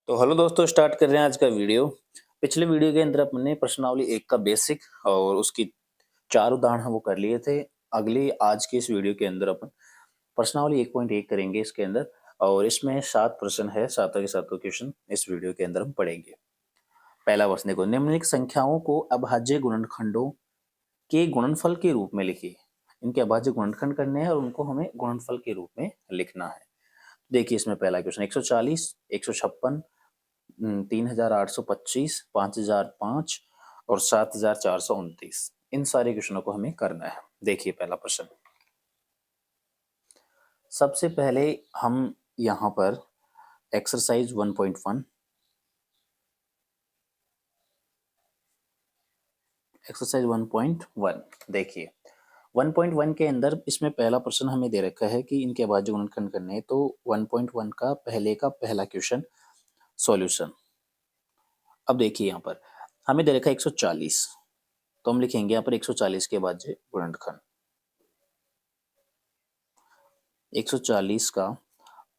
तो हेलो दोस्तों, स्टार्ट कर रहे हैं आज का वीडियो। पिछले वीडियो के अंदर अपने प्रश्नावली एक का बेसिक और उसकी 4 उदाहरण वो कर लिए थे। अगली आज की इस वीडियो के अंदर अपन प्रश्नावली 1.1 करेंगे इसके अंदर, और इसमें 7 प्रश्न है। सातों के सातों क्वेश्चन इस वीडियो के अंदर हम पढ़ेंगे। पहला प्रश्न देखो, निम्नलिखित संख्याओं को अभाज्य गुणनखंडों के गुणनफल के रूप में लिखिए। इनके अभाज्य गुणनखंड करने हैं और उनको हमें गुणनफल के रूप में लिखना है। देखिए इसमें पहला क्वेश्चन 140, 156, 3825, 5005 और 7429। इन सारे क्वेश्चनों को हमें करना है। देखिए पहला प्रश्न, सबसे पहले हम यहां पर एक्सरसाइज 1.1 एक्सरसाइज 1.1 देखिए 1.1 के अंदर इसमें पहला प्रश्न हमें दे रखा है कि इनके अभाज्य गुणनखंड करने हैं। तो 1.1 का पहला क्वेश्चन सॉल्यूशन। अब देखिए यहाँ पर हमें दे रखा है 140, तो हम लिखेंगे यहाँ पर 140 के अभाज्य गुणनखंड। 140 का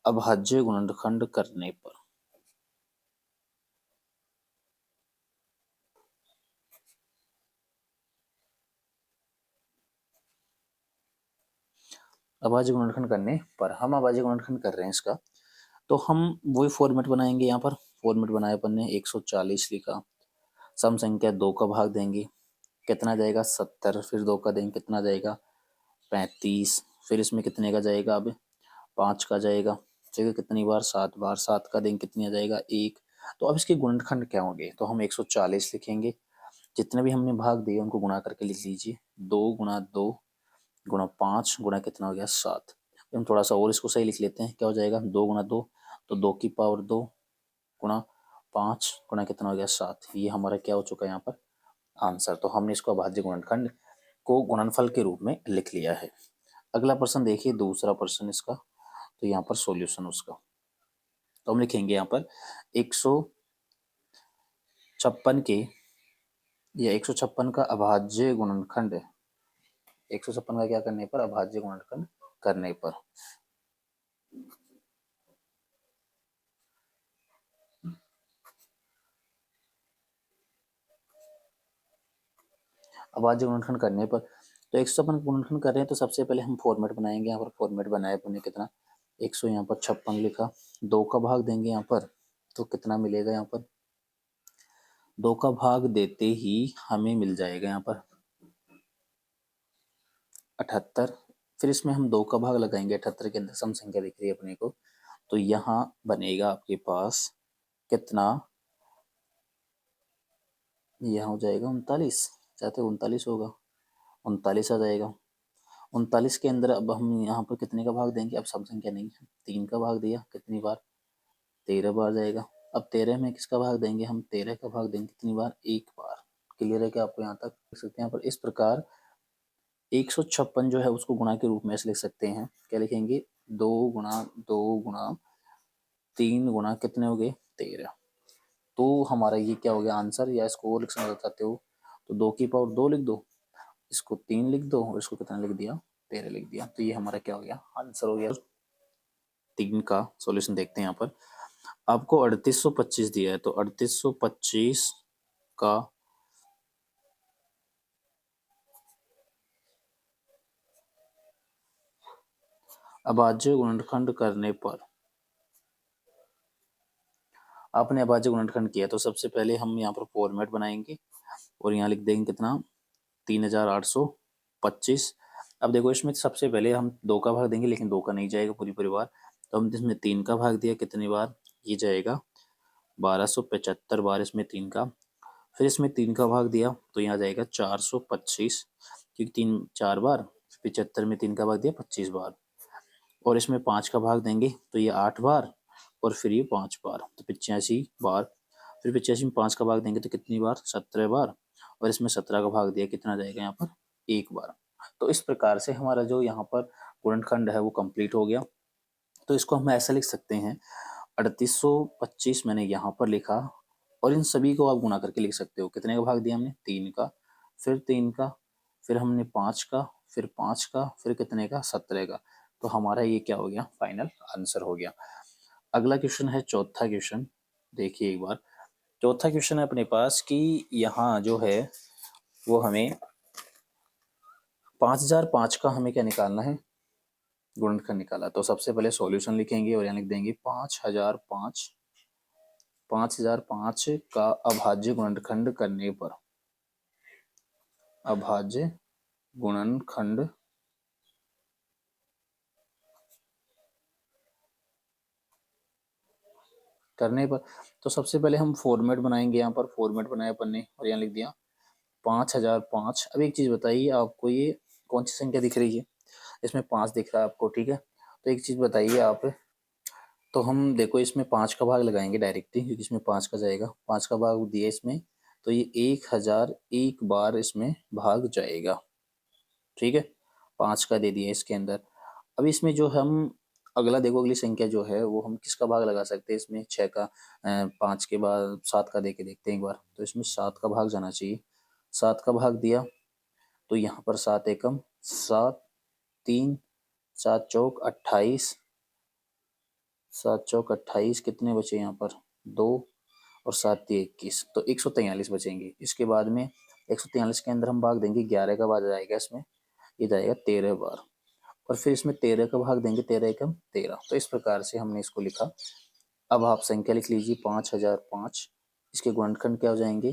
अभाज्य गुणनखंड करने पर हम अभाज्य गुणनखंड कर रहे हैं इसका, तो हम वही फॉर्मेट बनाएंगे। यहाँ पर फॉर्मेट बनाया अपन ने, 140 लिखा, सम संख्या 2 का भाग देंगे, कितना जाएगा 70, फिर 2 का देंगे कितना जाएगा 35, फिर इसमें कितने का जाएगा अब 5 का जाएगा, ठीक है, कितनी बार 7 बार, 7 का देंगे कितनी आ जाएगा 1। तो अब इसके गुणनखंड क्या होंगे, तो हम 140 लिखेंगे, जितने भी हमने भाग दिए उनको गुणा करके लिख लीजिए। 2 गुणा 2 गुणा 5 गुणा कितना हो गया 7। हम थोड़ा सा और इसको सही लिख लेते हैं, क्या हो जाएगा 2 गुणा 2 तो 2 की पावर 2 गुणा 5 गुणा कितना हो गया 7। ये हमारा क्या हो चुका है यहाँ पर आंसर। तो हमने इसको अभाज्य गुणनखंड को गुणनफल के रूप में लिख लिया है। अगला प्रश्न देखिए, दूसरा प्रश्न इसका, तो यहाँ पर सॉल्यूशन उसका, तो हम लिखेंगे यहाँ पर 156 के या 156 का अभाज्य गुणनखंड, 156 का क्या करने पर अभाज्य गुणनखंड करने पर अभाज्य गुणनखंड करने पर तो 156 गुणनखंड कर रहे हैं, तो सबसे पहले हम फॉर्मेट बनाएंगे। यहाँ पर फॉर्मेट बनाए अपने कितना 100 यहाँ पर 56 लिखा, 2 का भाग देंगे यहाँ पर, तो कितना मिलेगा यहाँ पर 2 का भाग देते ही हमें मिल जाएगा यहाँ पर 78। फिर इसमें हम 2 का भाग लगाएंगे, 78 के अंदर सम संख्या दिख रही है अपने को, तो यहाँ बनेगा आपके पास कितना, यह हो जाएगा 39, चाहते 39 होगा, 39 आ जाएगा। 39 के अंदर अब हम यहाँ पर कितने का भाग देंगे, अब सम संख्या नहीं है, 3 का भाग दिया कितनी बार 13 बार जाएगा। अब 13 में किसका भाग देंगे, हम 13 का भाग देंगे कितनी बार 1 बार। क्लियर है क्या आपको यहाँ तक, देख सकते हैं यहाँ पर इस प्रकार 156 जो है उसको गुणा के रूप में ऐसे लिख सकते हैं। क्या लिखेंगे 2 गुणा 2 गुणा 3 गुणा कितने हो गए 13। तो हमारा ये क्या हो गया आंसर, या इसको और लिखना चाहते हो तो 2 की पावर 2 लिख दो, इसको 3 लिख दो और इसको कितना लिख दिया 13 लिख दिया। तो ये हमारा क्या हो गया आंसर हो गया। 3 का सॉल्यूशन देखते हैं। यहाँ पर आपको 3825 दिया है, तो 3825 का अभाज्य गुणनखंड करने पर, आपने अभाज्य गुणनखंड किया तो सबसे पहले हम यहाँ पर फॉर्मेट बनाएंगे और यहाँ लिख देंगे कितना 3825। अब देखो इसमें सबसे पहले हम 2 का भाग देंगे, लेकिन 2 का नहीं जाएगा पूरी परिवार, तो हम इसमें 3 का भाग दिया कितनी बार, ये जाएगा 1275 बार इसमें 3 का। फिर इसमें 3 का भाग दिया तो यहाँ जाएगा 425, क्योंकि 3 4 बार, 75 में 3 का भाग दिया 25 बार, और इसमें 5 का भाग देंगे तो ये 8 बार, और फिर ये 5 बार, तो 85 बार। फिर 85 में 5 का भाग देंगे तो कितनी बार 17 बार, और इसमें 17 का भाग दिया कितना जाएगा यहाँ पर 1 बार। तो इस प्रकार से हमारा जो यहाँ पर गुणनखंड है वो कंप्लीट हो गया। तो इसको हम ऐसा लिख सकते हैं 3825 मैंने यहाँ पर लिखा, और इन सभी को आप गुणा करके लिख सकते हो। कितने का भाग दिया हमने 3 का, फिर 3 का, फिर हमने 5 का, फिर 5 का, फिर कितने का 17 का। तो हमारा ये क्या हो गया फाइनल आंसर हो गया। अगला क्वेश्चन है चौथा क्वेश्चन, देखिए एक बार, चौथा क्वेश्चन है अपने पास कि यहाँ जो है वो हमें 5005 का हमें क्या निकालना है, गुणनखंड निकाला। तो सबसे पहले सॉल्यूशन लिखेंगे और यहाँ लिख देंगे 5005 का अभाज्य गुणनखंड करने पर, अभाज्य गुणनखंड करने पर, तो सबसे पहले हम फॉर्मेट बनाएंगे। यहाँ पर फॉर्मेट बनाया अपन ने और यहाँ लिख दिया 5005। अब एक चीज बताइए, आपको ये कौन सी संख्या दिख रही है, इसमें 5 दिख रहा है आपको, ठीक है। तो एक चीज बताइए आप, तो हम देखो इसमें 5 का भाग लगाएंगे डायरेक्टली, क्योंकि इसमें 5 का जाएगा, 5 का भाग दिया इसमें, तो ये 1001 बार इसमें भाग जाएगा, ठीक है। 5 का दे दिया इसके अंदर। अब इसमें जो हम अगला देखो, अगली संख्या जो है वो हम किसका भाग लगा सकते हैं, इसमें 6 का, 5 के बाद 7 का दे के देखते हैं एक बार। तो इसमें 7 का भाग जाना चाहिए, 7 का भाग दिया, तो यहाँ पर 7 एकम 7, 3, 7 चौक 28, 7 चौक 28, कितने बचे यहाँ पर 2, और 7 3 21, तो 143 बचेंगे। इसके बाद में 143 के अंदर हम भाग देंगे, 11 का भाग जाएगा इसमें, ये जाएगा 13 बार, और फिर इसमें 13 का भाग देंगे, 13 एकम 13। तो इस प्रकार से हमने इसको लिखा। अब आप संख्या लिख लीजिए 5005, इसके गुणनखंड क्या हो जाएंगे,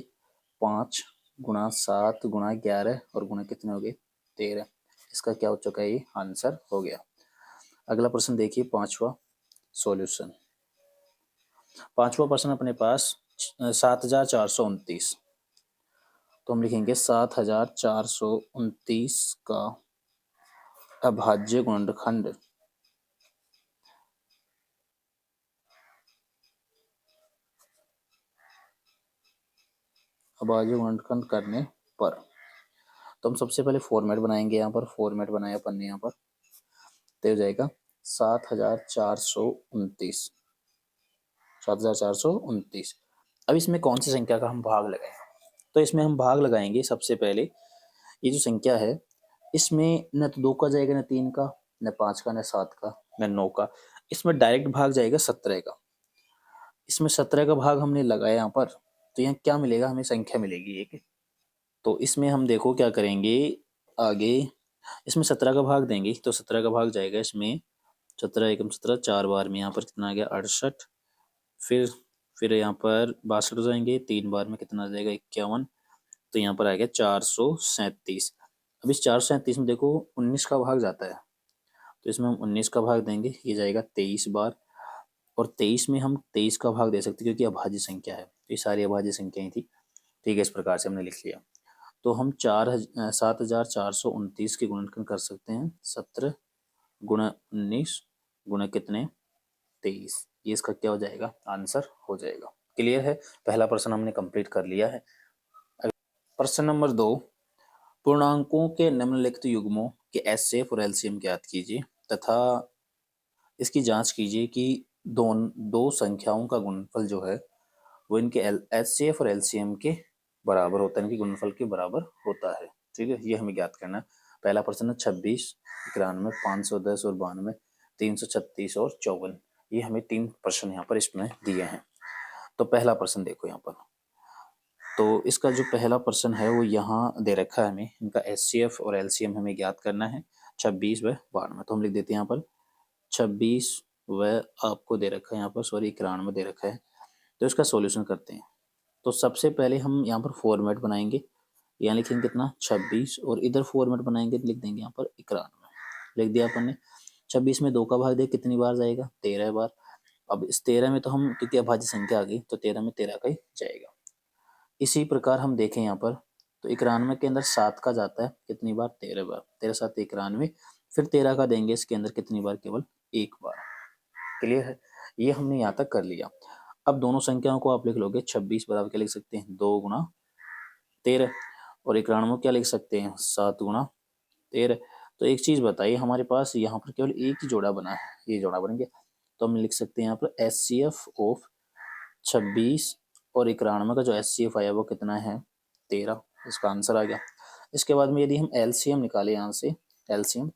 5 गुणा 7 गुणा 11 और गुणा कितने हो गए 13। इसका क्या हो चुका है, ये आंसर हो गया। अगला प्रश्न देखिए, पांचवा सॉल्यूशन। पांचवा प्रश्न अपने पास 7429, तो हम लिखेंगे 7429 का अभाज्य गुणनखंड, अभाज्य गुणनखंड करने पर, तो हम सबसे पहले फॉर्मेट बनाएंगे। यहाँ पर फॉर्मेट बनाया अपन ने, यहाँ पर तो हो जाएगा 7429, 7429। अब इसमें कौन सी संख्या का हम भाग लगाएं, तो इसमें हम भाग लगाएंगे सबसे पहले, ये जो संख्या है इसमें न तो 2 का जाएगा, न 3 का, न 5 का, न 7 का, न 9 का, इसमें डायरेक्ट भाग जाएगा 17 का। इसमें 17 का भाग हमने लगाया यहाँ पर, तो यहाँ क्या मिलेगा, हमें संख्या मिलेगी एक। तो इसमें हम देखो क्या करेंगे आगे, इसमें 17 का भाग देंगे, तो 17 का भाग जाएगा इसमें, 17 एकम 17, 4 बार में यहाँ पर कितना आ गया 68, फिर यहाँ पर 62 हो जाएंगे, 3 बार में कितना आ जाएगा 51, तो यहाँ पर आ गया 437। अब इस 437 में देखो 19 का भाग जाता है, तो इसमें हम 19 का भाग देंगे, ये जाएगा 23 बार, और 23 में हम 23 का भाग दे सकते हैं, क्योंकि अभाज्य संख्या है, तो ये सारी अभाज्य संख्याएं थी, ठीक है। इस प्रकार से हमने लिख लिया। तो हम 7429 के गुणनखंड कर सकते हैं, 17 गुणा 19 गुणा कितने 23, ये इसका क्या हो जाएगा, आंसर हो जाएगा। क्लियर है, पहला प्रश्न हमने कंप्लीट कर लिया है। प्रश्न नंबर 2, पूर्णांकों के निम्नलिखित युग्मों के एचसीएफ और एलसीएम ज्ञात कीजिए तथा इसकी जांच कीजिए कि दो संख्याओं का गुणनफल जो है वो इनके एचसीएफ और एलसीएम के बराबर होता है, इनके गुणनफल के बराबर होता है, ठीक है। ये हमें ज्ञात करना है। पहला प्रश्न है 26, 91, 510 और 92, 336 और 54। ये हमें 3 प्रश्न यहाँ पर इसमें दिए हैं। तो पहला प्रश्न देखो यहाँ पर, तो इसका जो पहला प्रश्न है वो यहाँ दे रखा है हमें, इनका एचसीएफ और एलसीएम हमें ज्ञात करना है 26 व 92। तो हम लिख देते हैं यहाँ पर 26 व आपको दे रखा है यहाँ पर, सॉरी 91 दे रखा है। तो इसका सॉल्यूशन करते हैं। तो सबसे पहले हम यहाँ पर फॉर्मेट बनाएंगे, यहाँ लिखेंगे कितना 26, और इधर फॉर्मेट बनाएंगे तो लिख देंगे यहाँ पर 91, लिख दिया अपन ने। 26 में 2 का भाग दे कितनी बार जाएगा 13 बार। अब इस 13 में तो हम, क्योंकि अभाज्य संख्या आ गई, तो 13 में 13 का ही जाएगा। इसी प्रकार हम देखें यहाँ पर, तो 91 के अंदर 7 का जाता है कितनी बार 13 बार, 13 7 91, फिर 13 का देंगे इसके अंदर कितनी बार, केवल 1 बार। क्लियर है, ये हमने यहाँ तक कर लिया। अब दोनों संख्याओं को आप लिख लोगे, 26 बराबर क्या लिख सकते हैं 2 गुणा 13, और 91 क्या लिख सकते हैं 7 गुणा 13। तो एक चीज बताइए, हमारे पास यहाँ पर केवल एक ही जोड़ा बना है, ये जोड़ा बन गया, तो हम लिख सकते हैं यहाँ पर एचसीएफ ऑफ 26 और 91 का जो एचसीएफ आया वो कितना है 13, इसका आंसर आ गया। इसके बाद में यदि हम एलसीएम निकाले यहाँ से, एलसीएम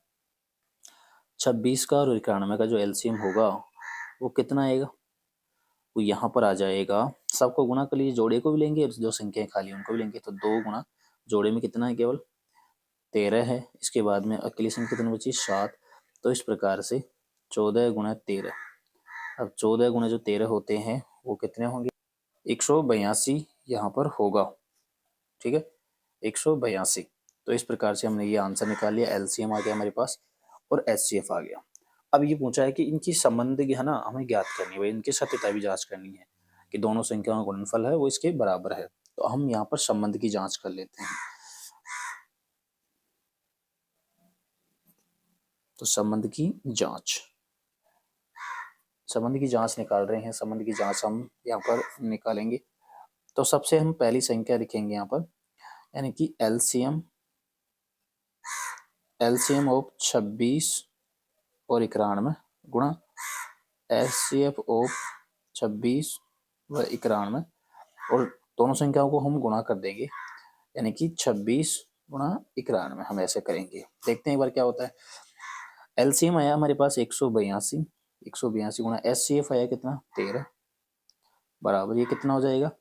26 का और 91 का जो एलसीएम होगा वो कितना आएगा, वो यहाँ पर आ जाएगा, सबको गुना कर लीजिए, जोड़े को भी लेंगे और जो संख्याएं खाली उनको भी लेंगे। तो 2 गुना जोड़े में कितना है, केवल 13 है। इसके बाद में अकेली संख्या कितनी बची, 7। तो इस प्रकार से 14 गुना 13, अब 14 गुना जो 13 होते हैं वो कितने होंगे, 182 यहाँ पर होगा। ठीक है, 182। तो इस प्रकार से हमने ये आंसर निकाल लिया, एलसीएम आ गया हमारे पास और एचसीएफ आ गया। अब ये पूछा है कि इनकी संबंध है ना हमें ज्ञात करनी है, भाई इनकी सत्यता भी जांच करनी है कि दोनों संख्याओं का गुणनफल है वो इसके बराबर है। तो हम यहाँ पर संबंध की जांच कर लेते हैं। तो संबंध की जांच निकाल रहे हैं। संबंध की जांच हम यहाँ पर निकालेंगे। तो सबसे हम पहली संख्या लिखेंगे यहाँ पर, यानी कि एलसीएम ऑफ 26 और 91 गुणा एचसीएफ ऑफ 26 व 91, और दोनों संख्याओं को हम गुणा कर देंगे, यानी कि 26 गुणा 91 हम ऐसे करेंगे। देखते हैं एक बार क्या होता है। एलसीएम आया हमारे पास 182 गुणा एचसीएफ आया कितना, 13, बराबर ये कितना हो जाएगा,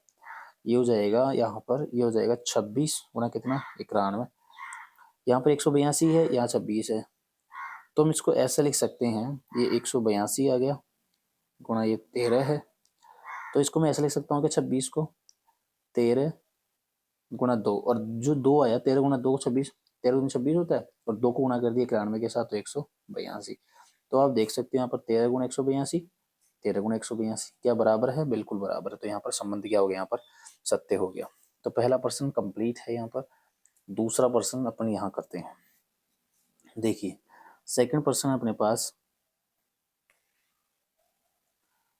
ये हो जाएगा यहाँ पर, ये हो जाएगा 26 गुणा कितना, 91। यहाँ पर 182 है, यहाँ 26 है, तो हम इसको ऐसे लिख सकते हैं, ये 182 आ गया गुणा ये 13 है। तो इसको मैं ऐसे लिख सकता हूँ कि 26 को 13 गुणा 2, और जो 2 आया 13 गुणा 2 26, 13 गुना 26 होता है, और 2 को गुणा कर दिया 91 के साथ, तो 182। तो आप देख सकते हैं यहाँ पर 13 गुणा 182, 13 गुणा 182 क्या बराबर है, बिल्कुल बराबर है। तो यहाँ पर संबंध क्या हो गया, यहाँ पर सत्य हो गया। तो पहला प्रश्न कंप्लीट है यहाँ पर। दूसरा प्रश्न अपन यहाँ करते हैं। देखिए सेकंड प्रश्न अपने पास,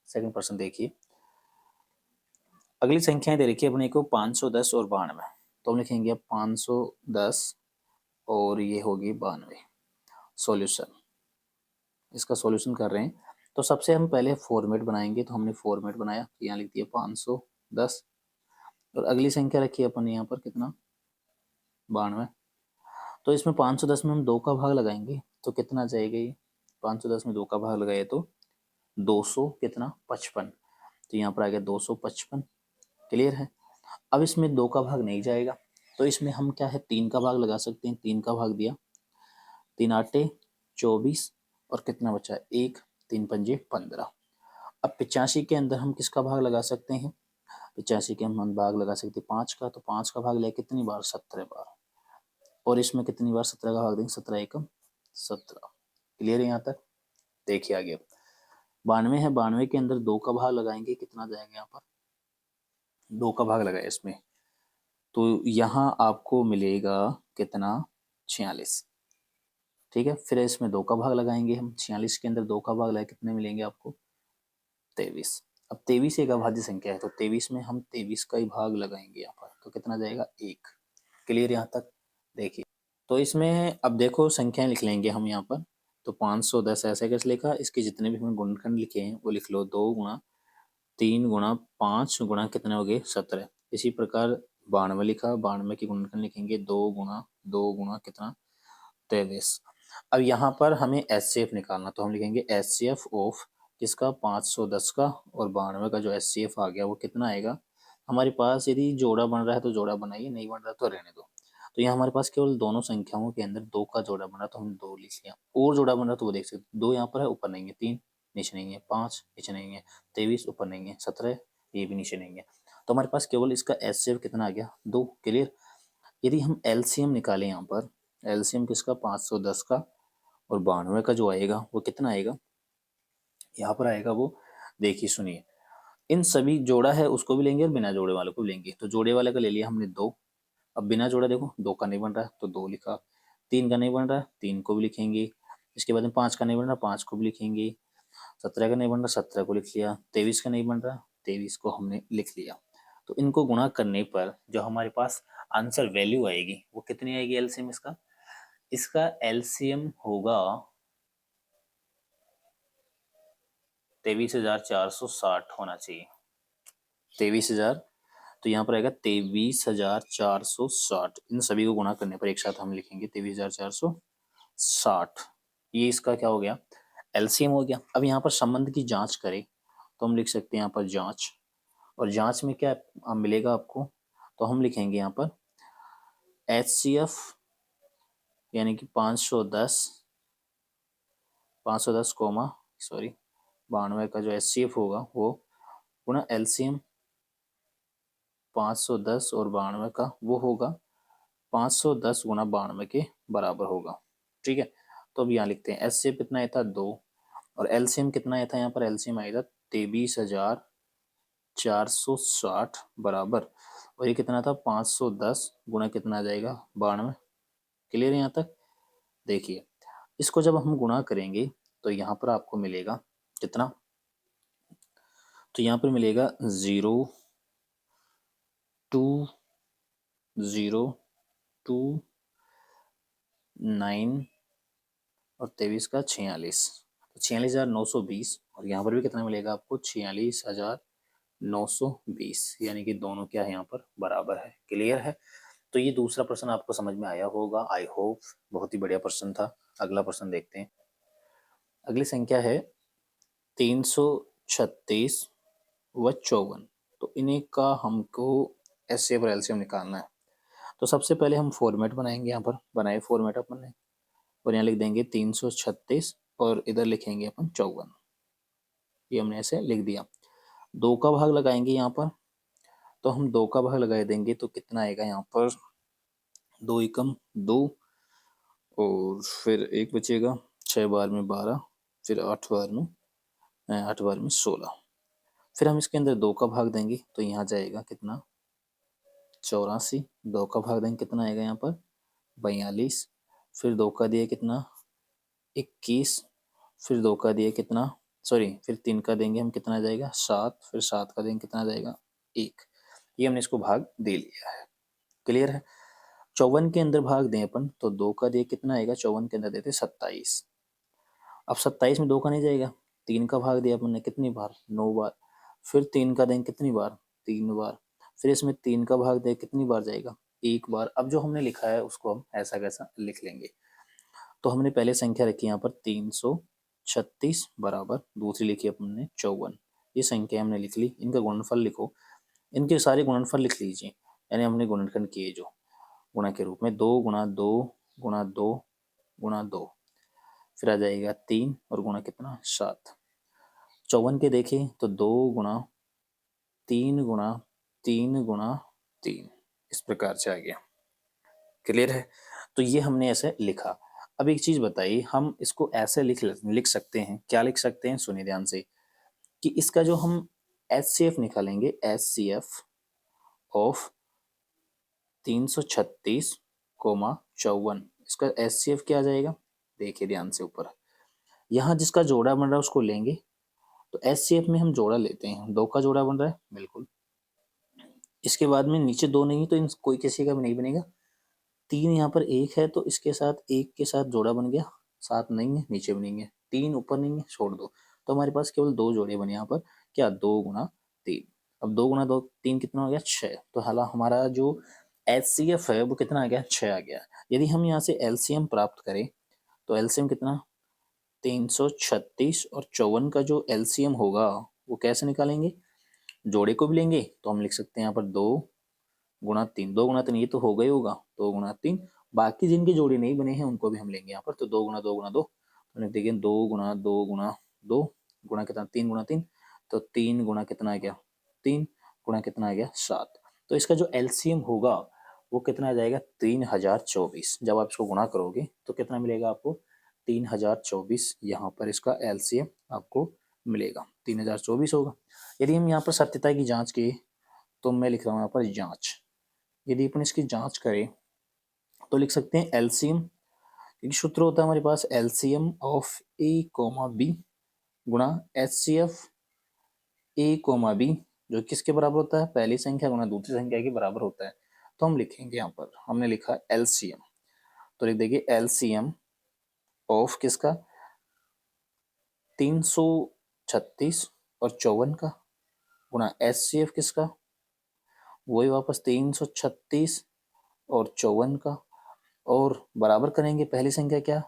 सेकंड प्रश्न देखिए, अगली संख्याएं दे रखी है अपने को 510 और 92। तो हम लिखेंगे 510 और ये होगी 92। सॉल्यूशन, इसका सॉल्यूशन कर रहे हैं। तो सबसे हम पहले फॉर्मेट बनाएंगे। तो हमने फॉर्मेट बनाया, तो यहाँ लिख दिया 510, और अगली संख्या रखी है अपन यहाँ पर कितना, 92। तो इसमें 510 में हम 2 का भाग लगाएंगे तो कितना जाएगा, ये 510 में 2 का भाग लगाए तो 200 कितना, 55। तो यहाँ पर आ गया 255। क्लियर है। अब इसमें 2 का भाग नहीं जाएगा, तो इसमें हम क्या है, 3 का भाग लगा सकते हैं। 3 का भाग दिया, 3 आटे 24, और कितना बचा, 1, 3 पंजे 15। अब 85 के अंदर हम किसका भाग लगा सकते हैं, 85 के हम भाग लगा सकते हैं 5 का। तो 5 का भाग लिया कितनी बार, 17 बार, और इसमें कितनी बार 17 का भाग देंगे, 17 एकम 17। क्लियर है यहाँ तक। देखिए आगे 92 है, 92 के अंदर 2 का भाग लगाएंगे, कितना जाएगा यहाँ पर, 2 का भाग लगाए इसमें, तो यहाँ आपको मिलेगा कितना, 46। ठीक है, फिर इसमें 2 का भाग लगाएंगे हम, 46 के अंदर 2 का भाग लगाए कितने मिलेंगे आपको, 23। अब 23 एक अभाज्य संख्या है, तो 23 में हम 23 का ही भाग लगाएंगे यहाँ पर, तो कितना जाएगा, 1। क्लियर यहाँ तक। देखिए तो इसमें अब देखो संख्याएं लिख लेंगे हम यहाँ पर। तो 510 ऐसे कैसे लिखा, इसके जितने भी हमने गुणनखंड लिखे हैं वो लिख लो, 2 गुणा 3 गुणा 5 गुणा कितने हो गए, 17। इसी प्रकार 92 लिखा, 92 के गुणनखंड लिखेंगे, 2 गुणा कितना, 23। अब यहाँ पर हमें एचसीएफ निकालना, तो हम लिखेंगे एचसीएफ ऑफ किसका, 510 का, और 92 का जो एचसीएफ आ गया वो कितना आएगा हमारे पास। यदि जोड़ा बन रहा है तो जोड़ा बनाइए, नहीं बन रहा तो रहने दो। तो यहाँ हमारे पास केवल दोनों संख्याओं के अंदर 2 का जोड़ा बन रहा, तो हम 2 लिख लिया, और जोड़ा बन रहा तो वो देख सकते, 2 यहाँ पर है, ऊपर नहीं है, 3 नीचे नहीं है, 5 नीचे नहीं है, 23 ऊपर नहीं है, 17 ये भी नीचे नहीं है। तो हमारे पास केवल इसका एचसीएफ कितना आ गया, 2। क्लियर। यदि हम एलसीएम निकालें यहाँ पर, एलसीएम किसका, 510 का और 92 का जो आएगा वो कितना आएगा, यहाँ पर आएगा वो, देखिए सुनिए, इन सभी जोड़ा है उसको भी लेंगे और बिना जोड़े वाले को भी लेंगे। तो जोड़े वाले का ले लिया हमने 2, अब बिना जोड़ा देखो 2 का नहीं बन रहा तो 2 लिखा, 3 का नहीं बन रहा 3 को भी लिखेंगे, इसके बाद में 5 का नहीं बन रहा 5 को भी लिखेंगे, 17 का नहीं बन रहा 17 को लिख लिया, 23 का नहीं बन रहा 23 को हमने लिख लिया। तो इनको गुणा करने पर जो हमारे पास आंसर वैल्यू आएगी वो कितनी आएगी, एलसीएम इसका, इसका एलसीएम होगा 23,460 होना चाहिए, 23,000। तो यहाँ पर आएगा 23,460। इन सभी को गुणा करने पर एक साथ हम लिखेंगे 23,460। ये इसका क्या हो गया, एलसीएम हो गया। अब यहाँ पर संबंध की जांच करें तो हम लिख सकते हैं यहाँ पर जांच, और जांच में क्या मिलेगा आपको, तो हम लिखेंगे यहाँ पर HCF यानी कि 510 कोमा 92 का जो HCF होगा वो गुणा LCM 510 और 92 का वो होगा 510 गुणा 92 के बराबर होगा। ठीक है, तो अब यहाँ लिखते हैं HCF कितना आया था 2, और LCM कितना आया था, यहाँ पर LCM आया था 23,460 बराबर, और ये कितना था 510 गुणा कितना आ जाएगा 92। क्लियर है यहाँ तक? देखिए इसको जब हम गुणा करेंगे तो यहाँ पर आपको मिलेगा कितना, तो यहाँ पर मिलेगा 0,2029 और 23 का 46, तो 46,920, और यहाँ पर भी कितना मिलेगा आपको 46,920, यानी कि दोनों क्या है यहाँ पर बराबर है। क्लियर है? तो ये दूसरा प्रश्न आपको समझ में आया होगा, आई होप। बहुत ही बढ़िया प्रश्न था। अगला प्रश्न देखते हैं। अगली संख्या है 336 व 54, तो इन्हीं का हमको HCF और LCM निकालना है। तो सबसे पहले हम फॉर्मेट बनाएंगे, यहाँ पर बनाए फॉर्मेट अपन ने, और यहाँ लिख देंगे 336 और इधर लिखेंगे अपन 54, ये हमने ऐसे लिख दिया। 2 का भाग लगाएंगे यहाँ पर, तो हम 2 का भाग लगा देंगे तो कितना आएगा यहाँ पर 2 एकम 2, और फिर 1 बचेगा, 6 बार में 12, फिर 8 बार में 16, फिर हम इसके अंदर 2 का भाग देंगे तो यहाँ जाएगा कितना 84, 2 का भाग देंगे कितना आएगा यहाँ पर 42, फिर 2 का दिया कितना 21, फिर 2 का दिया कितना फिर 3 का देंगे हम कितना आ जाएगा 7, फिर 7 का देंगे कितना आ जाएगा 1। ये हमने इसको भाग दे लिया है। क्लियर है? 54 के अंदर भाग दें अपन तो 2 का दिया कितना आएगा, 54 के अंदर देते 27। अब 27 में 2 का नहीं जाएगा, 3 का भाग दिया अपन ने कितनी बार 9 बार, फिर 3 का देंगे कितनी बार 3 बार, फिर इसमें 3 का भाग दे कितनी बार जाएगा 1 बार। अब जो हमने लिखा है उसको हम ऐसा कैसा लिख लेंगे। तो हमने पहले संख्या रखी यहाँ पर 336 बराबर, दूसरी लिखी अपने 54, ये संख्या हमने लिख ली। इनका गुणनफल लिखो, इनके सारे गुणनफल लिख लीजिए, यानी हमने गुणनखंड किए जो गुणा के रूप में 2 गुणा 2 गुणा 2 गुणा 2, फिर आ जाएगा 3 और गुणा कितना 7। 54 के देखें तो 2 गुणा 3 गुणा 3 गुणा 3, इस प्रकार से आ गया। क्लियर है? तो ये हमने ऐसे लिखा। अब एक चीज बताइए, हम इसको ऐसे लिख सकते हैं, क्या लिख सकते हैं, सुनिए ध्यान से, कि इसका जो हम HCF निकालेंगे, HCF ऑफ 336 कोमा 54, इसका HCF क्या आ जाएगा, देखिए ध्यान से ऊपर, यहाँ जिसका जोड़ा बन रहा है उसको लेंगे, तो HCF में हम जोड़ा लेते हैं, 2 का जोड़ा बन रहा है बिल्कुल, इसके बाद में नीचे 2 नहीं तो इन कोई किसी का भी नहीं बनेगा, 3 यहाँ पर 1 है तो इसके साथ 1 के साथ जोड़ा बन गया, 7 नहीं है नीचे भी नहीं है, 3 ऊपर नहीं है छोड़ दो, तो हमारे पास केवल 2 जोड़े बने यहाँ पर, क्या 2 गुणा 3। अब 2 गुणा 2 3 कितना हो गया 6, तो हाला हमारा जो HCF है वो कितना आ गया 6 आ गया। यदि हम यहाँ से LCM प्राप्त करें तो LCM कितना 336 और 54 का जो LCM होगा वो कैसे निकालेंगे, जोड़े को भी लेंगे तो हम लिख सकते हैं यहाँ पर 2 गुणा 3, 2 गुणा 3 ये तो हो गई होगा 2 गुणा 3, बाकी जिनके जोड़े नहीं बने हैं उनको भी हम लेंगे यहाँ पर, तो 2 गुणा 2 गुणा 2, तो देखिए 2 गुणा 2 गुणा 2 गुणा कितना 3 गुणा 3, तो 3 गुणा कितना आ गया 3 गुणा कितना आ गया 7, तो इसका जो LCM होगा वो कितना आ जाएगा 3024। जब आप इसको गुणा करोगे तो कितना मिलेगा आपको 3024, यहाँ पर इसका LCM आपको मिलेगा 3024 होगा। यदि हम यहाँ पर सत्यता की जांच की तो मैं लिख रहा हूँ यहाँ पर जांच, यदि अपन इसकी जांच करें तो लिख सकते हैं LCM, क्योंकि सूत्र होता है हमारे पास LCM of A comma B गुणा HCF A कोमा B, जो किसके बराबर होता है, पहली संख्या गुणा दूसरी संख्या के बराबर होता है। तो हम लिखेंगे यहाँ पर, हमने लिखा LCM, तो लिख देंगे LCM ऑफ किसका 336 और 54 का गुणा HCF किसका वही वापस 336 और 54 का, और बराबर करेंगे पहली संख्या क्या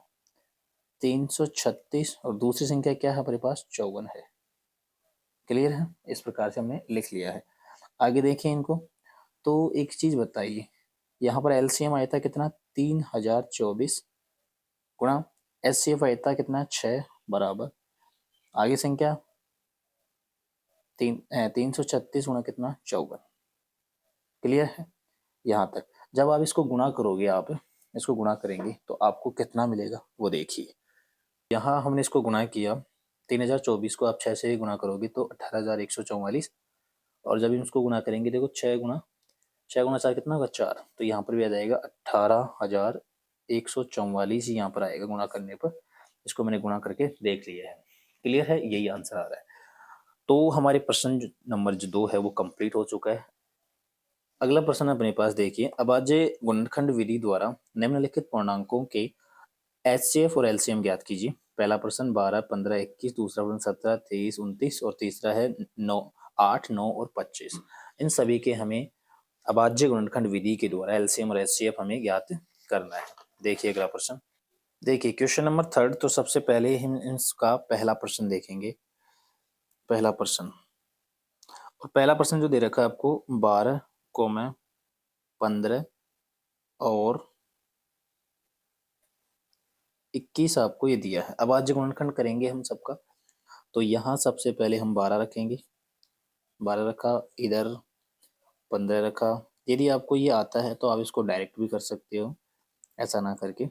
336 और दूसरी संख्या क्या है हमारे पास 54 है। क्लियर है? इस प्रकार से हमने लिख लिया है। आगे देखिए इनको। तो एक चीज बताइए, यहाँ पर एलसीएम आया था कितना 3024 गुणा एचसीएफ आया था कितना 6 बराबर आगे संख्या 336 गुणा कितना 54। क्लियर है यहाँ तक? जब आप इसको गुणा करोगे, आप इसको गुणा करेंगे तो आपको कितना मिलेगा वो देखिए। यहाँ हमने इसको गुणा किया, 3024 को आप 6 से गुणा करोगे तो 18,144, और जब हम इसको गुणा करेंगे देखो 6 गुणा 4 कितना होगा 4, तो यहाँ पर भी आ जाएगा 18,144 यहाँ पर आएगा गुणा करने पर। इसको मैंने गुणा करके देख लिया है। क्लियर है? यही आंसर आ रहा है। तो हमारे प्रश्न नंबर जो 2 है वो कंप्लीट हो चुका है। अगला प्रश्न अपने पास देखिए, अभाज्य गुणनखंड विधि द्वारा निम्नलिखित पूर्णांकों के एचसीएफ और एलसीएम ज्ञात कीजिए। पहला प्रश्न 12, 15, 21, दूसरा प्रश्न 17, 23, 29 और तीसरा है 9, 8, 9 और 25। इन सभी के हमें अभाज्य गुणनखंड विधि के द्वारा एलसीएम और एचसीएफ हमें ज्ञात करना है। देखिए अगला प्रश्न। देखिए क्वेश्चन नंबर 3, तो सबसे पहले हम इसका पहला प्रश्न देखेंगे। पहला प्रश्न, और पहला प्रश्न जो दे रखा है आपको 12, 15 और 21 आपको ये दिया है। अभाज्य गुणनखंड करेंगे हम सबका। तो यहाँ सबसे पहले हम 12 रखेंगे, 12 रखा, इधर 15 रखा। यदि आपको ये आता है तो आप इसको डायरेक्ट भी कर सकते हो, ऐसा ना करके।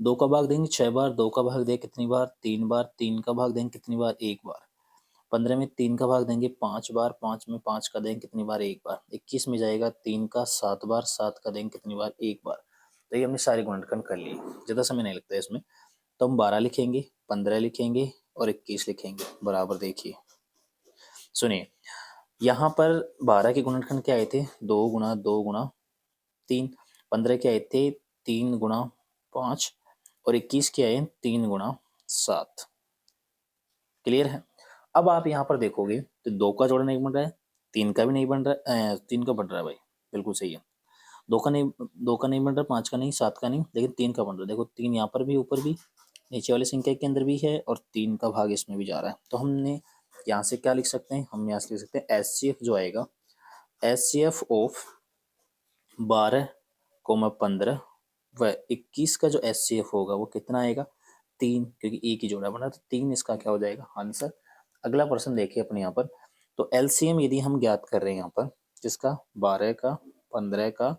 2 का भाग देंगे 6 बार, 2 का भाग देंगे कितनी बार 3 बार, 3 का भाग देंगे कितनी बार 1 बार। 15 में 3 का भाग देंगे 5 बार, 5 में 5 का देंगे कितनी बार 1 बार। 21 में जाएगा 3 का 7 बार, 7 का देंगे कितनी बार 1 बार। तो ये हमने सारे गुणनखंड कर लिए, ज़्यादा समय नहीं लगता है इसमें। तो हम 12 लिखेंगे, 15 लिखेंगे और 21 लिखेंगे बराबर। देखिए सुनिए, यहाँ पर 12 के गुणनखंड क्या आए थे 2 गुणा 2 गुणा 3, 15 के आए थे 3 गुणा 5 और 21 के आए 3 गुणा 7। क्लियर है? अब आप यहाँ पर देखोगे तो 2 का जोड़ा नहीं बन रहा है, 3 का भी नहीं बन रहा है, 3 का बन रहा है भाई, बिल्कुल सही है। 2 का नहीं बन रहा, 5 का नहीं, 7 का नहीं, लेकिन 3 का बन रहा है। देखो 3 यहाँ पर भी, ऊपर भी, नीचे वाली संख्या के अंदर भी है, और 3 का भाग इसमें भी जा रहा है। तो हमने यहाँ से क्या लिख सकते हैं, हम यहाँ से लिख सकते हैं एचसीएफ जो आएगा, एचसीएफ ऑफ 12, 15 व 21 का जो एचसीएफ होगा वो कितना आएगा 3, क्योंकि एक ही जोड़ा बना तो 3 इसका क्या हो जाएगा आंसर। अगला प्रश्न देखिए अपने यहाँ पर। तो एलसीएम यदि हम ज्ञात कर रहे हैं यहाँ पर, जिसका 12 का, 15 का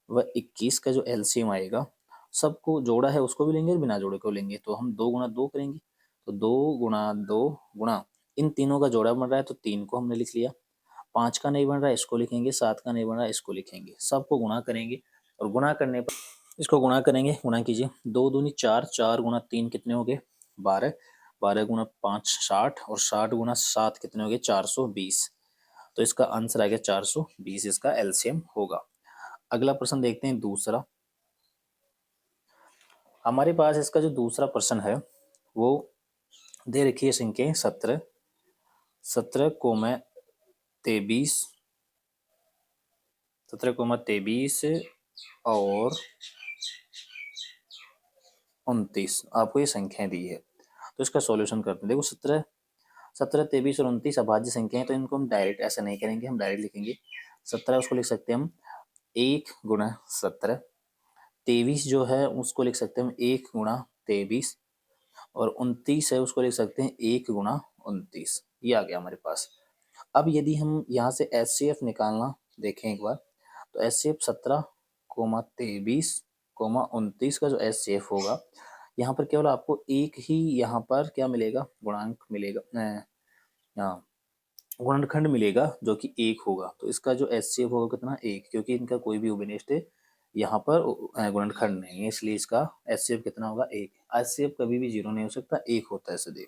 व 21 का जो एलसीएम आएगा, सबको जोड़ा है उसको भी लेंगे और बिना जोड़े को लेंगे। तो हम 2 गुणा 2 करेंगे, तो 2 गुणा 2 गुणा इन तीनों का जोड़ा बन रहा है तो 3 को हमने लिख लिया। 5 का नहीं बन रहा है इसको लिखेंगे, 7 का नहीं बन रहा है इसको लिखेंगे। सबको गुणा करेंगे, और गुणा करने पर इसको गुणा करेंगे, गुणा कीजिए 2 दूनी 4, 4 गुणा 3 कितने हो गए 12, 12 गुणा 5 60, और 60 गुणा 7 कितने हो गए 420। तो इसका आंसर आ गया 420, इसका एलसीएम होगा। अगला प्रश्न देखते हैं दूसरा। हमारे पास इसका जो दूसरा प्रश्न है वो दे रखी है संख्या 17, 17,23, 17,23 और 29 आपको ये संख्याएं दी है। तो इसका सॉल्यूशन करते हैं। देखो 17, 23 और 29 अभाज्य संख्याएं, तो इनको हम डायरेक्ट ऐसा नहीं करेंगे, हम डायरेक्ट लिखेंगे। 17 उसको लिख सकते हैं हम 1 गुणा 17, 23 जो है उसको लिख सकते हैं हम 1 गुणा 23, और 29 है उसको लिख सकते हैं 1 गुणा 29। ये आ गया हमारे पास। अब यदि हम यहाँ से एचसीएफ निकालना देखें एक बार, तो एचसीएफ 17,23,29 का जो एचसीएफ होगा, यहाँ पर केवल आपको एक ही यहाँ पर क्या मिलेगा गुणांक मिलेगा, हाँ गुणनखंड मिलेगा जो कि 1 होगा। तो इसका जो एचसीएफ होगा कितना 1, क्योंकि इनका कोई भी उभयनिष्ठ यहाँ पर गुणनखंड नहीं है, इसलिए इसका एचसीएफ कितना होगा 1। एचसीएफ कभी भी 0 नहीं हो सकता, 1 होता है सदैव।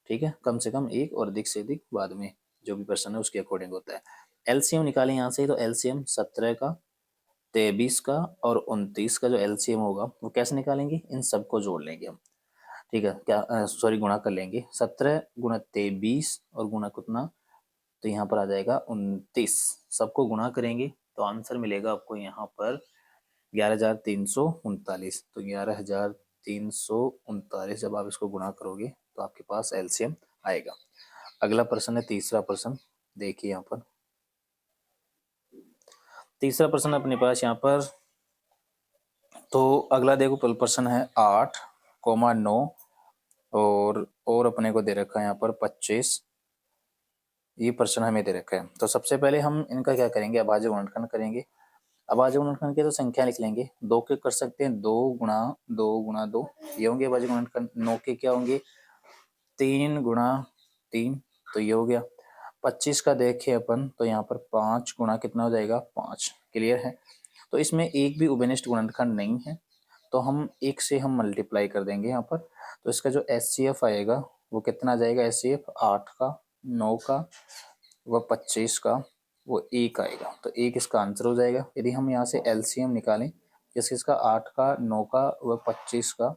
ठीक है, कम से कम 1 और अधिक से अधिक बाद में जो भी पर्सन है उसके अकॉर्डिंग होता है। एलसीएम निकालें यहाँ से, तो एलसीएम 17 का, 23 का और 29 का जो एलसीएम होगा वो कैसे निकालेंगे, इन सबको जोड़ लेंगे हम। ठीक है, क्या सॉरी गुणा कर लेंगे, 17 गुणा 23 और गुणा कितना, तो यहाँ पर आ जाएगा 29। सबको गुणा करेंगे तो आंसर मिलेगा आपको यहाँ पर 11,339। तो 11,339 जब आप इसको गुणा करोगे तो आपके पास एलसीएम आएगा। अगला प्रश्न है तीसरा प्रश्न, देखिए यहाँ पर तीसरा प्रश्न अपने पास यहाँ पर। तो अगला देखो प्रश्न है 8,9 और अपने को दे रखा है यहाँ पर 25। ये प्रश्न हमें दे रखा है। तो सबसे पहले हम इनका क्या करेंगे, अभाज्य गुणनखंड करेंगे। अभाज्य गुणनखंड के तो संख्या लिख लेंगे, 2 के कर सकते हैं, 2 गुणा 2 गुणा 2, ये होंगे अभाज्य गुणनखंड। 9 के क्या होंगे, 3 गुणा 3, तो ये हो गया। 25 का देखें अपन तो यहाँ पर 5 गुणा कितना हो जाएगा, 5। क्लियर है। तो इसमें एक भी उभयनिष्ठ गुणनखंड नहीं है, तो हम एक से हम मल्टीप्लाई कर देंगे यहाँ पर। तो इसका जो एचसीएफ आएगा वो कितना आ जाएगा, एचसीएफ 8 का, 9 का व 25 का, वो 1 आएगा। तो 1 इसका आंसर हो जाएगा। यदि हम यहाँ से एलसीएम निकालें जैसे इसका 8 का, 9 का व 25 का,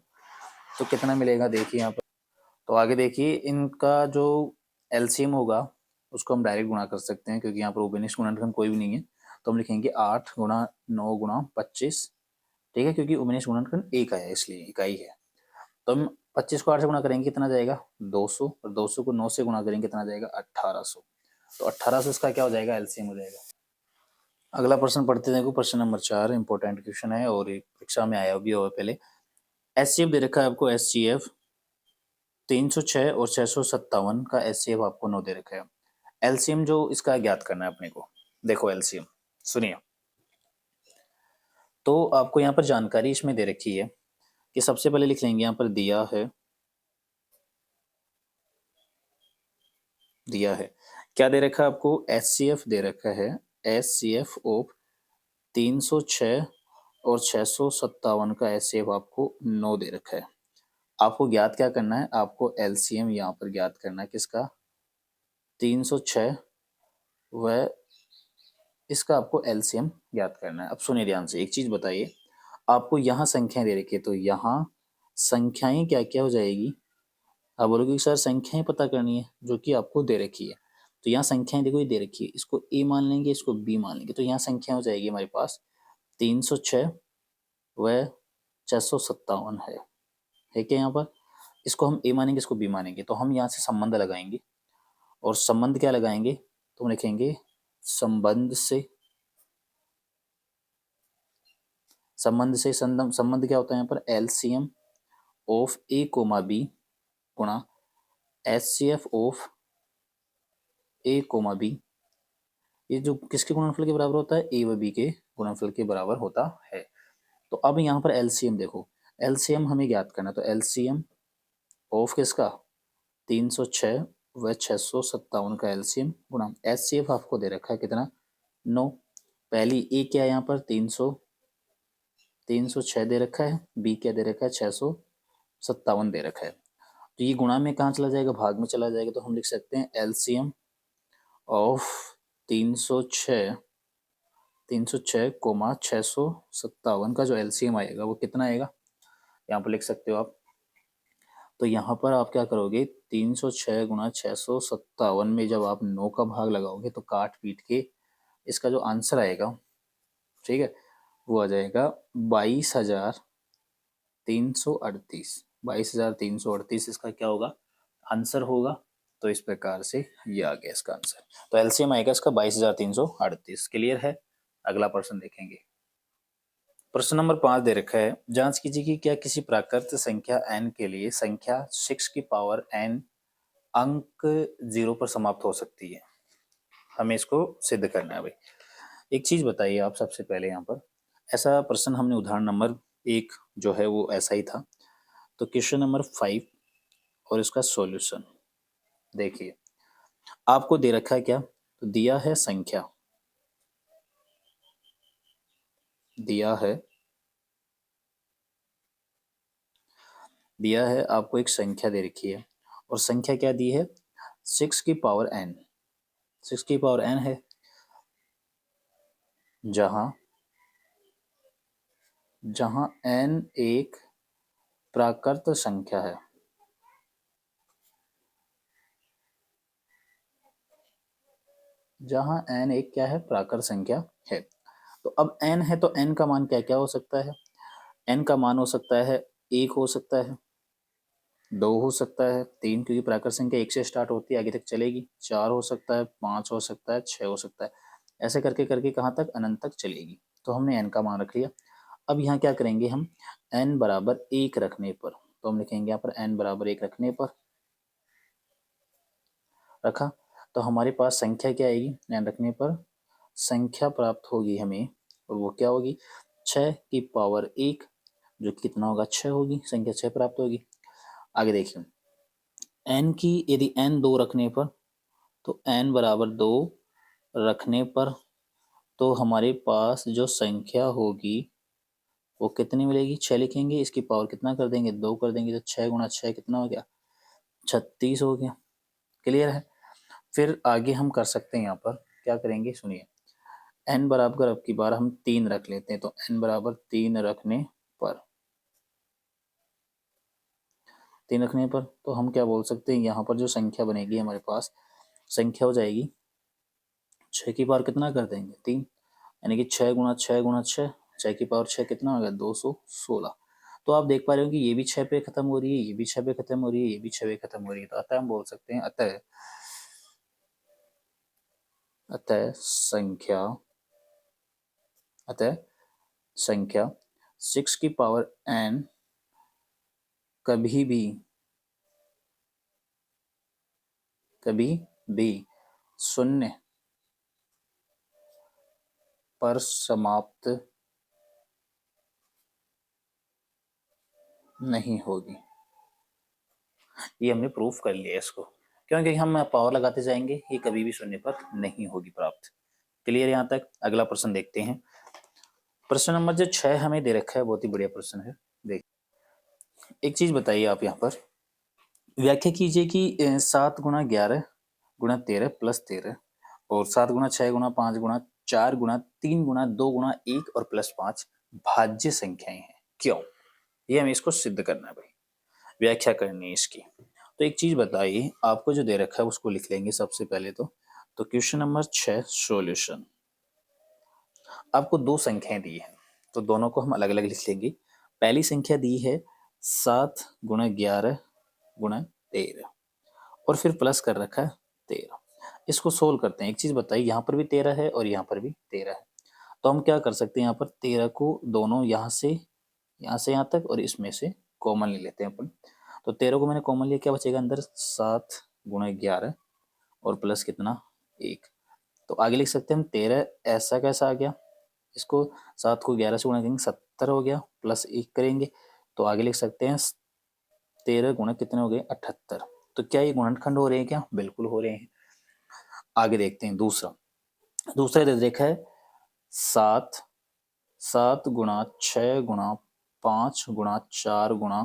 तो कितना मिलेगा देखिए यहाँ पर। तो आगे देखिए इनका जो एलसीएम होगा उसको हम डायरेक्ट गुणा कर सकते हैं, क्योंकि यहाँ पर उभयनिष्ठ गुणनखंड कोई भी नहीं है। तो हम लिखेंगे 8 गुणा 9 गुणा 25, ठीक है, क्योंकि उभयनिष्ठ गुणनखंड एक आया इसलिए इकाई है। तो हम 25 को 8 से गुणा करेंगे कितना जाएगा, 200, और 200 को 9 से गुणा करेंगे कितना जाएगा, 1800। तो 1800 इसका क्या हो जाएगा, एलसीएम हो जाएगा। अगला प्रश्न पढ़ते देखो, प्रश्न नंबर 4 इंपॉर्टेंट क्वेश्चन है और परीक्षा में आया भी हुआ पहले। एचसीएफ दे रखा है आपको, एचसीएफ 306 और 657 का एचसीएफ आपको 9 दे रखा है। एलसीएम जो इसका ज्ञात करना है अपने को। देखो एलसीएम सुनिए, तो आपको यहाँ पर जानकारी इसमें दे रखी है कि सबसे पहले लिख लेंगे यहाँ पर दिया है क्या दे रखा है आपको, एचसीएफ दे रखा है, एचसीएफ ऑफ 306 और 657 का एचसीएफ आपको 9 दे रखा है। आपको ज्ञात क्या करना है, आपको एलसीएम यहाँ पर ज्ञात करना है किसका, 306 व इसका आपको एलसीएम ज्ञात करना है। अब सुनिए ध्यान से, एक चीज बताइए, आपको यहाँ संख्याएं दे रखी है, तो यहाँ संख्याएं क्या क्या हो जाएगी, आप बोलोगे कि सर संख्याएं पता करनी है जो कि आपको दे रखी है। तो यहाँ संख्याएं देखो ये दे रखी है, इसको ए मान लेंगे, इसको बी मान लेंगे। तो यहाँ संख्या हो जाएगी हमारे पास 306 व 657 है क्या यहाँ पर। इसको हम ए मानेंगे, इसको बी मानेंगे, तो हम यहाँ से संबंध लगाएंगे। और संबंध क्या लगाएंगे, तो हम लिखेंगे संबंध क्या होता है यहाँ पर, LCM of A comma B गुणा HCF of A comma B. ये जो किसके गुणनफल के बराबर होता है, ए व बी के गुणनफल के बराबर होता है। तो अब यहाँ पर एलसीएम देखो, एलसीएम हमें ज्ञात करना, तो एलसीएम ऑफ किसका, 306 व 657 का एलसीएम गुणा एचसीएफ आपको दे रखा है कितना, 9। पहली ए क्या है यहाँ पर, 306 दे रखा है, बी क्या दे रखा है, 657 दे रखा है। तो ये गुणा में कहाँ चला जाएगा, भाग में चला जाएगा। तो हम लिख सकते हैं एलसीएम ऑफ 306 कोमा 657 का जो एलसीएम आएगा वो कितना आएगा, यहाँ पर लिख सकते हो आप। तो यहाँ पर आप क्या करोगे, 306 गुणा 657 में जब आप 9 का भाग लगाओगे तो काट पीट के इसका जो आंसर आएगा, ठीक है, वो आ जाएगा 22,338। 22,338 इसका क्या होगा, आंसर होगा। तो इस प्रकार से ये आ गया इसका आंसर। तो एलसीएम आएगा इसका 22,338। क्लियर है। अगला प्रश्न देखेंगे, प्रश्न नंबर 5 दे रखा है, जांच कीजिए कि क्या किसी प्राकृत संख्या n के लिए संख्या 6 की पावर n अंक 0 पर समाप्त हो सकती है। हमें इसको सिद्ध करना है भाई। एक चीज बताइए आप सबसे पहले, यहाँ पर ऐसा प्रश्न हमने उदाहरण नंबर 1 जो है वो ऐसा ही था। तो क्वेश्चन नंबर 5 और इसका सॉल्यूशन देखिए, आपको दे रखा है क्या, तो दिया है संख्या, दिया है आपको एक संख्या दे रखी है, और संख्या क्या दी है, 6 की पावर n। 6 की पावर n है, जहां n एक प्राकृत संख्या है, जहां n एक क्या है, प्राकृत संख्या है। तो अब n है तो n का मान क्या क्या हो सकता है, n का मान हो सकता है 1 हो सकता है, 2 हो सकता है, 3 क्योंकि प्राकृत संख्या 1 से स्टार्ट होती है आगे तक चलेगी, 4 हो सकता है, 5 हो सकता है, 6 हो सकता है, ऐसे करके करके कहाँ तक, अनंत तक चलेगी। तो हमने n का मान रख लिया। अब यहाँ क्या करेंगे हम, n बराबर 1 रखने पर, तो हम लिखेंगे यहाँ पर n बराबर 1 रखने पर रखा, तो हमारे पास संख्या क्या आएगी, n रखने पर संख्या प्राप्त होगी हमें, और वो क्या होगी, 6 की पावर 1, जो कि कितना होगा, 6 होगी, संख्या 6 प्राप्त होगी। आगे देखिए, n की यदि n 2 रखने पर, तो n बराबर 2 रखने पर तो हमारे पास जो संख्या होगी वो कितनी मिलेगी, 6 लिखेंगे, इसकी पावर कितना कर देंगे, 2 कर देंगे, तो 6 गुणा 6 कितना हो गया, 36 हो गया। क्लियर है। फिर आगे हम कर सकते हैं, यहाँ पर क्या करेंगे सुनिए, n बराबर अब की बार हम 3 रख लेते हैं, तो n बराबर 3 रखने पर, 3 रखने पर तो हम क्या बोल सकते हैं, यहाँ पर जो संख्या बनेगी हमारे पास, संख्या हो जाएगी 6 की पावर कितना कर देंगे, 3, यानी कि 6 गुणा 6 गुणा 6, 6 की पावर 6 कितना हो गया, 216। तो आप देख पा रहे हो कि ये भी 6 पे खत्म हो रही है, ये भी 6 पे खत्म हो रही है, ये भी 6 पे खत्म हो रही है, तो अतः हम बोल सकते हैं, अतः अतः संख्या अतः संख्या 6 की पावर n कभी भी शून्य पर समाप्त नहीं होगी। ये हमने प्रूफ कर लिया इसको, क्योंकि हम पावर लगाते जाएंगे, ये कभी भी शून्य पर नहीं होगी प्राप्त। क्लियर यहाँ तक। अगला प्रश्न देखते हैं। प्रश्न नंबर जो 6 हमें दे रखा है, बहुत ही बढ़िया प्रश्न है। देख, एक चीज बताइए आप यहाँ पर, व्याख्या कीजिए कि 7 गुणा 11 गुणा 13 प्लस 13 और 7 गुणा 6 गुणा 5 गुणा 4 गुणा 3 गुणा 2 गुणा 1 और प्लस 5 भाज्य संख्याएं हैं, क्यों? ये हमें इसको सिद्ध करना है भाई, व्याख्या करनी है इसकी। तो एक चीज बताइए, आपको जो दे रखा है उसको लिख लेंगे सबसे पहले तो क्वेश्चन नंबर 6 सॉल्यूशन। आपको 2 संख्याएं दी हैं, तो दोनों को हम अलग अलग लिख लेंगे। पहली संख्या दी है 7 गुणा 11 गुणा 13 और फिर प्लस कर रखा है 13। इसको सोल्व करते हैं। एक चीज बताइए, यहाँ पर भी 13 है और यहाँ पर भी 13 है, तो हम क्या कर सकते हैं, यहाँ पर 13 को दोनों यहाँ से यहाँ तक और इसमें से कॉमन ले लेते हैं अपन। तो 13 को मैंने कॉमन लिया, क्या बचेगा अंदर, 7 गुणा 11 और प्लस कितना, 1। तो आगे लिख सकते हैं हम 13, ऐसा कैसा आ गया, इसको 7 को 11 से गुणा करेंगे 70 हो गया, प्लस 1 करेंगे तो आगे लिख सकते हैं 13 गुणा कितने हो गए, 78। तो क्या ये गुणनखंड हो रहे हैं क्या, बिल्कुल हो रहे हैं। आगे देखते हैं दूसरा। दूसरा दे देखा है 7 7 गुणा 6 गुणा 5 गुणा 4 गुणा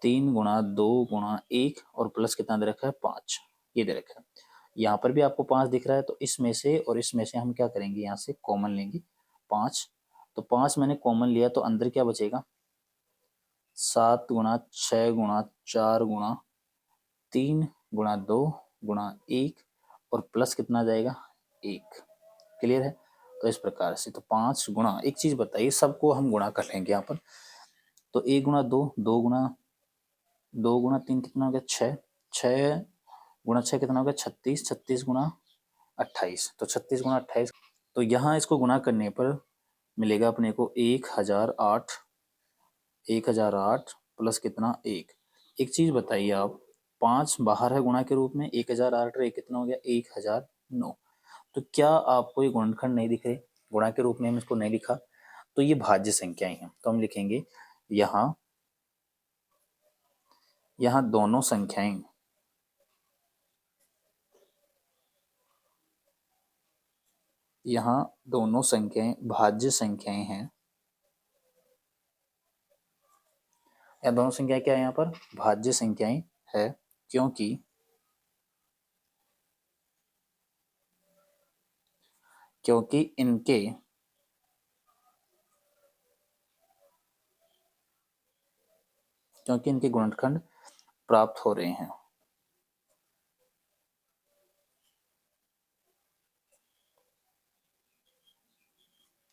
3 गुणा 2 गुणा 1 और प्लस कितना दे रखा है, 5। ये दे रखा है। यहाँ पर भी आपको 5 दिख रहा है, तो इसमें से और इसमें से हम क्या करेंगे, यहाँ से कॉमन लेंगे 5। तो 5 मैंने कॉमन लिया, तो अंदर क्या बचेगा, 7 गुणा 6 गुणा 4 गुणा 3 गुणा 2 गुणा 1 और प्लस कितना जाएगा, 1। क्लियर है। तो इस प्रकार से तो 5 गुणा, एक चीज बताइए, सबको हम गुणा कर लेंगे यहाँ पर। तो 1 गुणा 2, 2 गुणा 3 कितना हो गया, 6, 6 गुणा 6 कितना हो गया, 36, 36 गुणा 28, तो 36 गुणा 28। तो यहाँ इसको गुणा करने पर मिलेगा अपने को 1008, 1008 प्लस कितना, 1। एक चीज बताइए आप, 5 बाहर है गुणा के रूप में, 1008 और 1 कितना हो गया, 1009। तो क्या आपको ये गुणनखंड नहीं दिख रहे, गुणा के रूप में हम इसको नहीं लिखा, तो ये भाज्य संख्याएं हैं। तो हम लिखेंगे यहाँ यहाँ दोनों संख्याएं, यहाँ दोनों संख्याएं भाज्य संख्याएं हैं। या दोनों संख्याएं क्या है, यहाँ पर भाज्य संख्याएं है, क्योंकि क्योंकि इनके क्योंकि इनके गुणनखंड प्राप्त हो रहे हैं।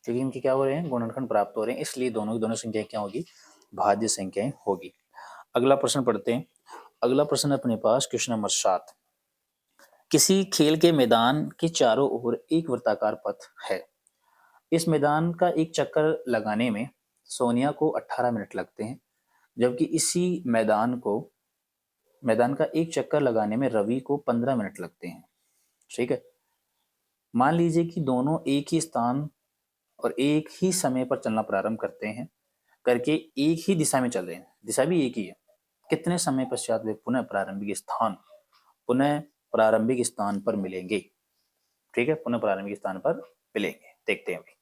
क्योंकि इनके क्या हो रहे हैं, गुणनखंड प्राप्त हो रहे हैं, इसलिए दोनों की दोनों संख्याएं क्या होगी, भाज्य संख्याएं होगी। अगला प्रश्न पढ़ते हैं। अगला प्रश्न अपने पास क्वेश्चन नंबर 7। किसी खेल के मैदान के चारों ओर एक वृत्ताकार पथ है। इस मैदान का एक चक्कर लगाने में सोनिया को 18 मिनट लगते हैं, जबकि इसी मैदान का एक चक्कर लगाने में रवि को 15 मिनट लगते हैं। ठीक है। मान लीजिए कि दोनों एक ही स्थान और एक ही समय पर चलना प्रारंभ करते हैं, करके एक ही दिशा में चल रहे हैं, दिशा भी एक ही है। कितने समय पश्चात वे पुनः प्रारंभिक स्थान पर मिलेंगे। ठीक है, पुनः प्रारंभिक स्थान पर मिलेंगे। देखते हैं अभी।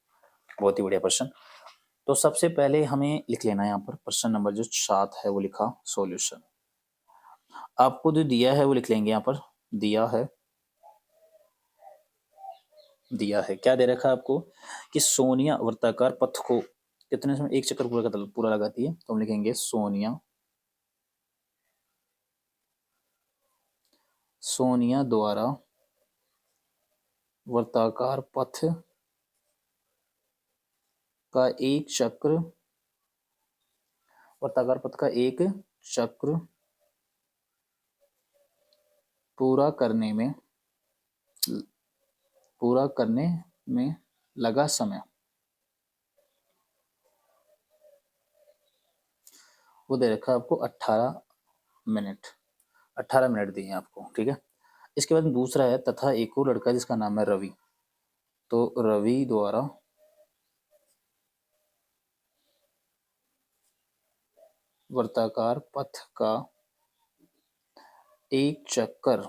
बहुत ही बढ़िया प्रश्न। तो सबसे पहले हमें लिख लेना है यहाँ पर प्रश्न नंबर जो 7 है वो लिखा सॉल्यूशन। आपको जो दिया है वो लिख लेंगे यहाँ पर। दिया है क्या दे रखा है आपको कि सोनिया वृत्ताकार पथ को कितने समय एक चक्कर पूरा लगाती है। तो हम लिखेंगे सोनिया द्वारा वर्ताकार पथ का एक चक्र पूरा करने में लगा समय वो दे रखा है आपको 18 मिनट। 18 मिनट दिए आपको। ठीक है। इसके बाद दूसरा है तथा एक और लड़का जिसका नाम है रवि। तो रवि द्वारा वर्ताकार पथ का एक चक्कर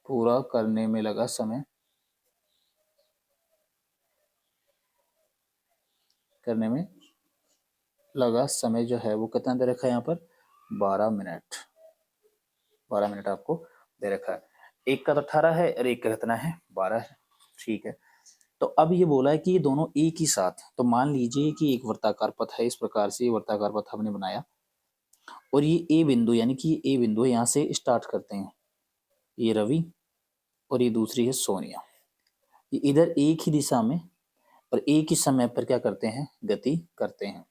पूरा करने में लगा समय जो है वो कितना दे रखा है यहाँ पर 12 मिनट। 12 मिनट आपको दे रखा है। एक का तो 18 है और एक का कितना है 12 है। ठीक है। तो अब ये बोला है कि ये दोनों एक ही साथ, तो मान लीजिए कि एक वर्ताकार पथ है। इस प्रकार से ये वर्ताकार पथ हमने बनाया और ये ए बिंदु यानी कि ए बिंदु यहाँ से स्टार्ट करते हैं। ये रवि और ये दूसरी है सोनिया। ये इधर एक ही दिशा में और एक ही समय पर क्या करते हैं गति करते हैं।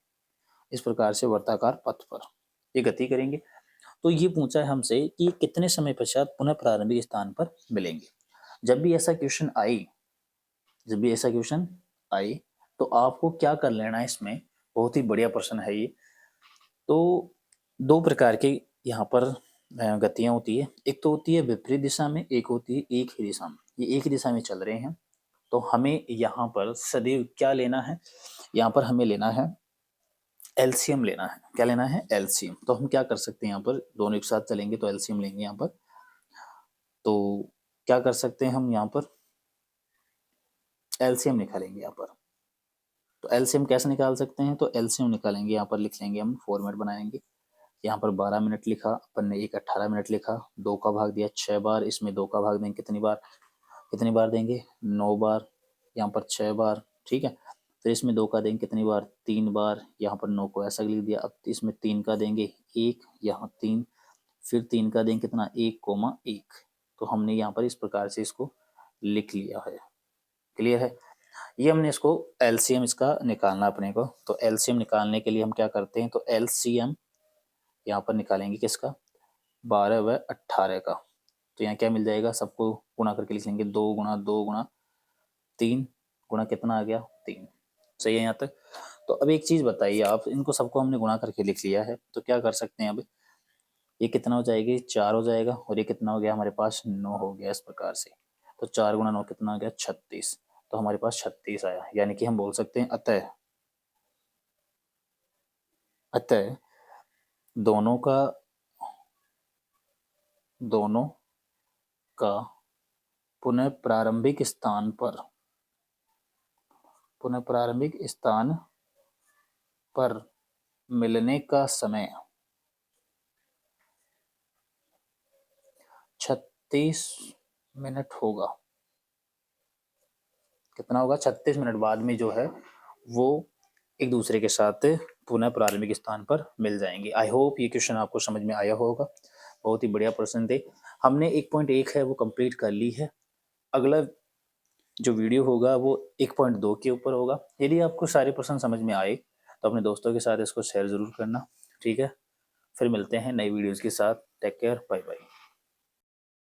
इस प्रकार से वर्ताकार पथ पर ये गति करेंगे। तो ये पूछा है हमसे कि कितने समय पश्चात पुनः प्रारंभिक स्थान पर मिलेंगे। जब भी ऐसा क्वेश्चन आए तो आपको क्या कर लेना है। इसमें बहुत ही बढ़िया प्रश्न है ये। तो दो प्रकार के यहाँ पर गतियां होती है। एक तो होती है विपरीत दिशा में, एक होती है एक ही दिशा में। ये एक ही दिशा में चल रहे हैं तो हमें यहाँ पर सदैव क्या लेना है, यहाँ पर हमें लेना है एलसीएम लेना है। क्या लेना है एलसीएम। तो हम क्या कर सकते हैं यहाँ पर दोनों एक साथ चलेंगे तो एलसीएम लेंगे यहाँ पर। तो क्या कर सकते हैं हम यहाँ पर एलसीएम निकालेंगे यहाँ पर। तो एलसीएम कैसे निकाल सकते हैं। तो एलसीएम निकालेंगे यहाँ पर लिख लेंगे हम फॉर्मेट बनाएंगे। यहाँ पर 12 मिनट लिखा अपन ने, एक 18 मिनट लिखा, 2 का भाग दिया 6 बार, इसमें 2 का भाग देंगे कितनी बार देंगे 9 बार, यहाँ पर 6 बार। ठीक है। तो इसमें 2 का देंगे कितनी बार 3 बार, यहाँ पर 9 को ऐसा लिख दिया। अब इसमें 3 का देंगे 1, यहाँ 3, फिर 3 का देंगे कितना 1,1। तो हमने यहाँ पर इस प्रकार से इसको लिख लिया है। क्लियर है। ये हमने इसको एलसीएम इसका निकालना अपने को। तो एलसीएम निकालने के लिए हम क्या करते हैं, तो एलसीएम यहाँ पर निकालेंगे किसका 12 व 18 का। तो यहाँ क्या मिल जाएगा, सबको गुणा करके लिख लेंगे 2 गुणा 2 गुणा 3 गुणा कितना आ गया 3। सही है यहाँ तक। तो अब एक चीज बताइए आप, इनको सबको हमने गुणा करके लिख लिया है तो क्या कर सकते हैं अब ये कितना हो जाएगी 4 हो जाएगा और ये कितना हो गया हमारे पास 9 हो गया। इस प्रकार से तो 4 गुणा 9 कितना आ गया 36। तो हमारे पास 36 आया। यानी कि हम बोल सकते हैं अतः दोनों का पुनः प्रारंभिक स्थान पर मिलने का समय 36 मिनट होगा। कितना होगा 36 मिनट बाद में जो है वो एक दूसरे के साथ पुनः प्रारंभिक स्थान पर मिल जाएंगे। आई होप ये क्वेश्चन आपको समझ में आया होगा। बहुत ही बढ़िया प्रश्न थे। हमने 1.1 है वो कंप्लीट कर ली है। अगला जो वीडियो होगा वो 1.2 के ऊपर होगा। यदि आपको सारे प्रश्न समझ में आए तो अपने दोस्तों के साथ इसको शेयर ज़रूर करना, ठीक है। फिर मिलते हैं नई वीडियोज़ के साथ। Take care, bye bye.